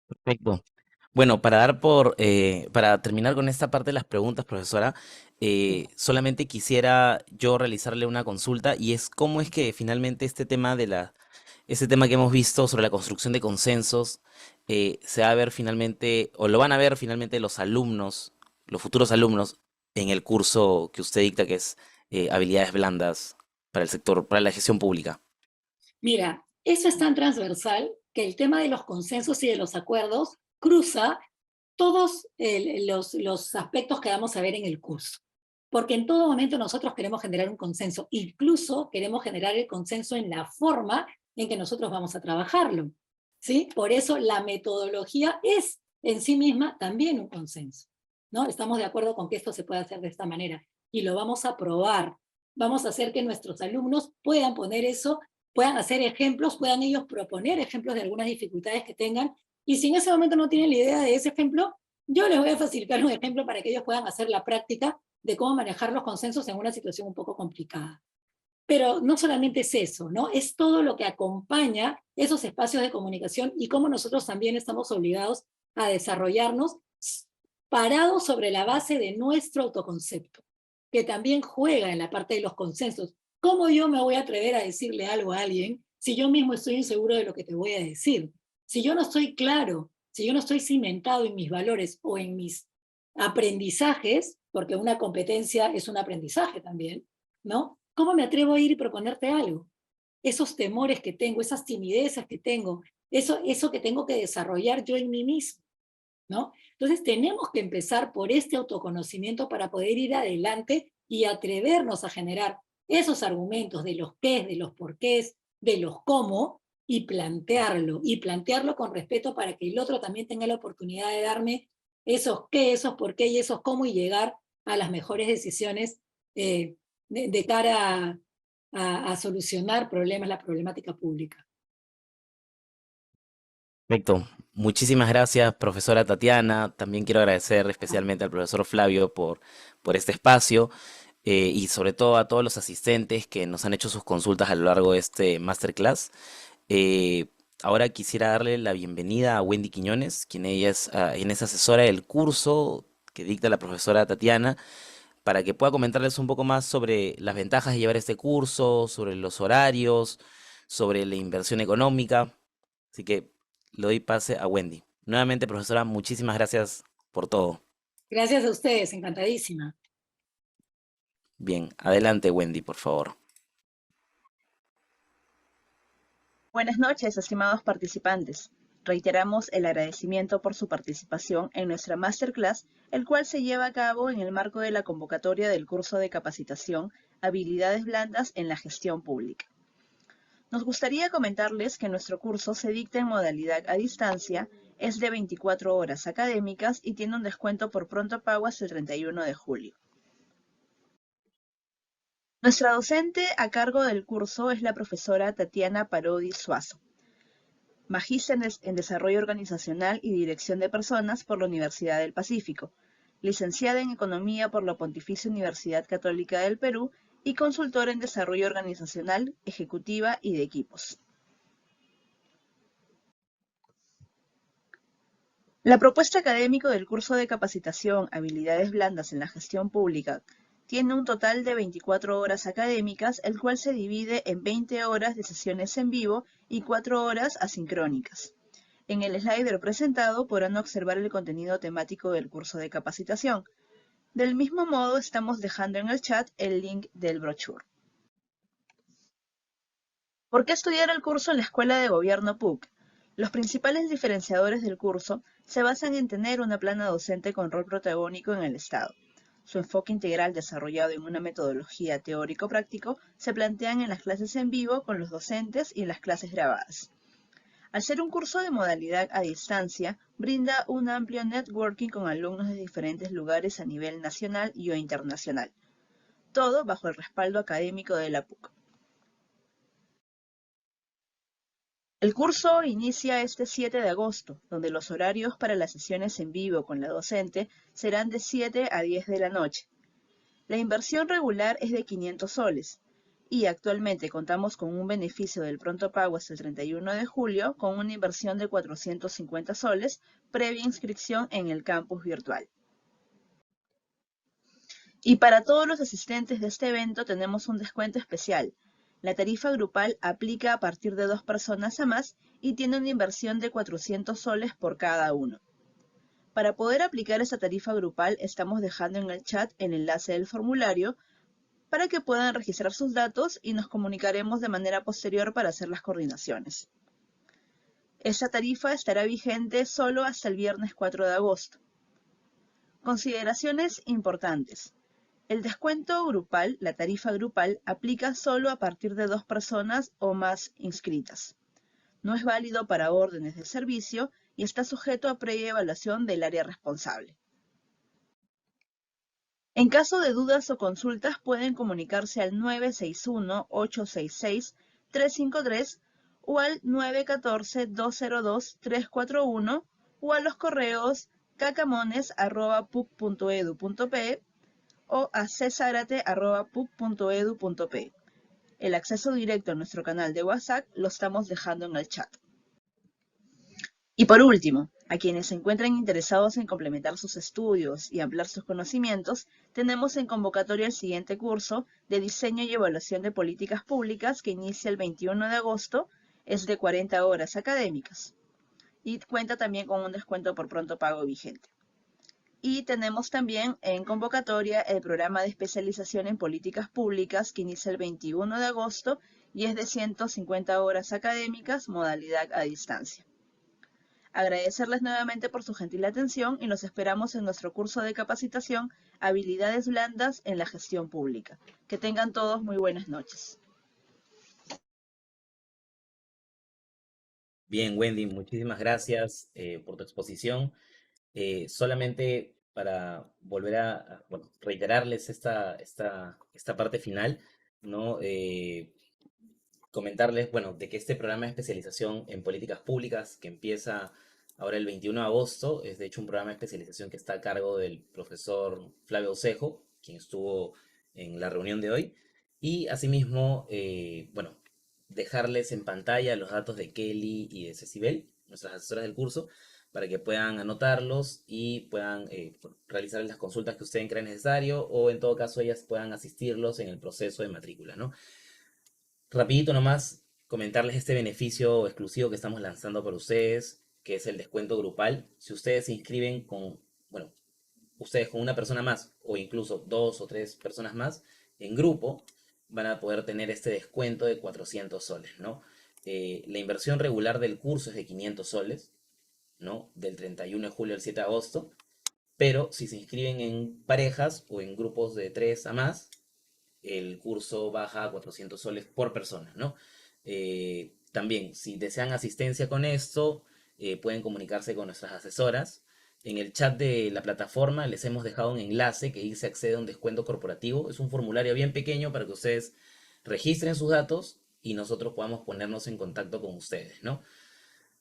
Perfecto. Bueno, para terminar con esta parte de las preguntas, profesora, Sí. solamente quisiera yo realizarle una consulta y es cómo es que finalmente este tema que hemos visto sobre la construcción de consensos, se va a ver finalmente, o lo van a ver finalmente los alumnos, los futuros alumnos, en el curso que usted dicta, que es habilidades blandas para el sector, para la gestión pública. Mira, eso es tan transversal que el tema de los consensos y de los acuerdos cruza todos los aspectos que vamos a ver en el curso. Porque en todo momento nosotros queremos generar un consenso, incluso queremos generar el consenso en la forma en que nosotros vamos a trabajarlo, ¿sí? Por eso la metodología es en sí misma también un consenso, ¿no? Estamos de acuerdo con que esto se puede hacer de esta manera y lo vamos a probar. Vamos a hacer que nuestros alumnos puedan poner eso, puedan hacer ejemplos, puedan ellos proponer ejemplos de algunas dificultades que tengan, y si en ese momento no tienen la idea de ese ejemplo, yo les voy a facilitar un ejemplo para que ellos puedan hacer la práctica de cómo manejar los consensos en una situación un poco complicada. Pero no solamente es eso, ¿no? Es todo lo que acompaña esos espacios de comunicación y cómo nosotros también estamos obligados a desarrollarnos parados sobre la base de nuestro autoconcepto, que también juega en la parte de los consensos. ¿Cómo yo me voy a atrever a decirle algo a alguien si yo mismo estoy inseguro de lo que te voy a decir? Si yo no estoy claro, si yo no estoy cimentado en mis valores o en mis aprendizajes, porque una competencia es un aprendizaje también, ¿no? ¿Cómo me atrevo a ir y proponerte algo? Esos temores que tengo, esas timidezas que tengo, eso que tengo que desarrollar yo en mí mismo, ¿no? Entonces tenemos que empezar por este autoconocimiento para poder ir adelante y atrevernos a generar esos argumentos de los qué, de los porqués, de los cómo, y plantearlo con respeto para que el otro también tenga la oportunidad de darme esos qué, esos por qué y esos cómo y llegar a las mejores decisiones de cara a solucionar problemas, la problemática pública. Perfecto. Muchísimas gracias, profesora Tatiana. También quiero agradecer especialmente al profesor Flavio por este espacio y sobre todo a todos los asistentes que nos han hecho sus consultas a lo largo de este masterclass. Eh, Ahora quisiera darle la bienvenida a Wendy Quiñones, quien ella es asesora del curso que dicta la profesora Tatiana, para que pueda comentarles un poco más sobre las ventajas de llevar este curso, sobre los horarios, sobre la inversión económica. Así que le doy pase a Wendy. Nuevamente, profesora, muchísimas gracias por todo. Gracias a ustedes, encantadísima. Bien, adelante, Wendy, por favor. Buenas noches, estimados participantes. Reiteramos el agradecimiento por su participación en nuestra masterclass, el cual se lleva a cabo en el marco de la convocatoria del curso de capacitación Habilidades Blandas en la Gestión Pública. Nos gustaría comentarles que nuestro curso se dicta en modalidad a distancia, es de 24 horas académicas y tiene un descuento por pronto pago hasta el 31 de julio. Nuestra docente a cargo del curso es la profesora Tatiana Parodi Suazo, magíster en Desarrollo Organizacional y Dirección de Personas por la Universidad del Pacífico, licenciada en Economía por la Pontificia Universidad Católica del Perú y consultora en Desarrollo Organizacional, Ejecutiva y de Equipos. La propuesta académica del curso de capacitación Habilidades Blandas en la Gestión Pública tiene un total de 24 horas académicas, el cual se divide en 20 horas de sesiones en vivo y 4 horas asincrónicas. En el slider presentado podrán observar el contenido temático del curso de capacitación. Del mismo modo, estamos dejando en el chat el link del brochure. ¿Por qué estudiar el curso en la Escuela de Gobierno PUC? Los principales diferenciadores del curso se basan en tener una plana docente con rol protagónico en el Estado. Su enfoque integral desarrollado en una metodología teórico-práctico se plantean en las clases en vivo con los docentes y en las clases grabadas. Al ser un curso de modalidad a distancia, brinda un amplio networking con alumnos de diferentes lugares a nivel nacional y o internacional. Todo bajo el respaldo académico de la PUC. El curso inicia este 7 de agosto, donde los horarios para las sesiones en vivo con la docente serán de 7 a 10 de la noche. La inversión regular es de 500 soles y actualmente contamos con un beneficio del pronto pago hasta el 31 de julio con una inversión de 450 soles previa inscripción en el campus virtual. Y para todos los asistentes de este evento tenemos un descuento especial. La tarifa grupal aplica a partir de 2 personas a más y tiene una inversión de 400 soles por cada uno. Para poder aplicar esta tarifa grupal estamos dejando en el chat el enlace del formulario para que puedan registrar sus datos y nos comunicaremos de manera posterior para hacer las coordinaciones. Esta tarifa estará vigente solo hasta el viernes 4 de agosto. Consideraciones importantes. El descuento grupal, la tarifa grupal, aplica solo a partir de 2 personas o más inscritas. No es válido para órdenes de servicio y está sujeto a previa evaluación del área responsable. En caso de dudas o consultas pueden comunicarse al 961-866-353 o al 914-202-341 o a los correos cacamones@puc.edu.pe o a cesarate@puc.edu.pe. El acceso directo a nuestro canal de WhatsApp lo estamos dejando en el chat. Y por último, A quienes se encuentran interesados en complementar sus estudios y ampliar sus conocimientos, tenemos en convocatoria el siguiente curso de Diseño y Evaluación de Políticas Públicas que inicia el 21 de agosto, es de 40 horas académicas y cuenta también con un descuento por pronto pago vigente. Y tenemos también en convocatoria el programa de especialización en políticas públicas que inicia el 21 de agosto y es de 150 horas académicas, modalidad a distancia. Agradecerles nuevamente por su gentil atención y los esperamos en nuestro curso de capacitación Habilidades Blandas en la Gestión Pública. Que tengan todos muy buenas noches. Bien, Wendy, muchísimas gracias por tu exposición. Solamente para volver bueno, reiterarles esta parte final, ¿no? Comentarles, bueno, de que este programa de especialización en políticas públicas que empieza ahora el 21 de agosto, es de hecho un programa de especialización que está a cargo del profesor Flavio Osejo, quien estuvo en la reunión de hoy, y asimismo, bueno, dejarles en pantalla los datos de Kelly y de Cecibel, nuestras asesoras del curso, para que puedan anotarlos y puedan realizar las consultas que ustedes crean necesario, o en todo caso ellas puedan asistirlos en el proceso de matrícula, ¿no? Rapidito nomás, comentarles este beneficio exclusivo que estamos lanzando para ustedes, que es el descuento grupal. Si ustedes se inscriben con, bueno, ustedes con una persona más, o incluso 2 o 3 personas más, en grupo, van a poder tener este descuento de 400 soles, ¿no? La inversión regular del curso es de 500 soles, ¿no? Del 31 de julio al 7 de agosto. Pero si se inscriben en parejas o en grupos de 3 a más, el curso baja a 400 soles por persona, ¿no? También, si desean asistencia con esto, pueden comunicarse con nuestras asesoras. En el chat de la plataforma les hemos dejado un enlace que ahí se accede a un descuento corporativo. Es un formulario bien pequeño para que ustedes registren sus datos y nosotros podamos ponernos en contacto con ustedes, ¿no?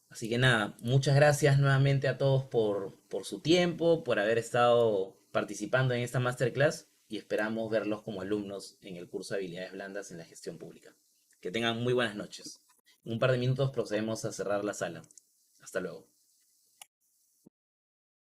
Así que nada, muchas gracias nuevamente a todos por su tiempo, por haber estado participando en esta masterclass y esperamos verlos como alumnos en el curso de habilidades blandas en la gestión pública. Que tengan muy buenas noches. En un par de minutos procedemos a cerrar la sala. Hasta luego.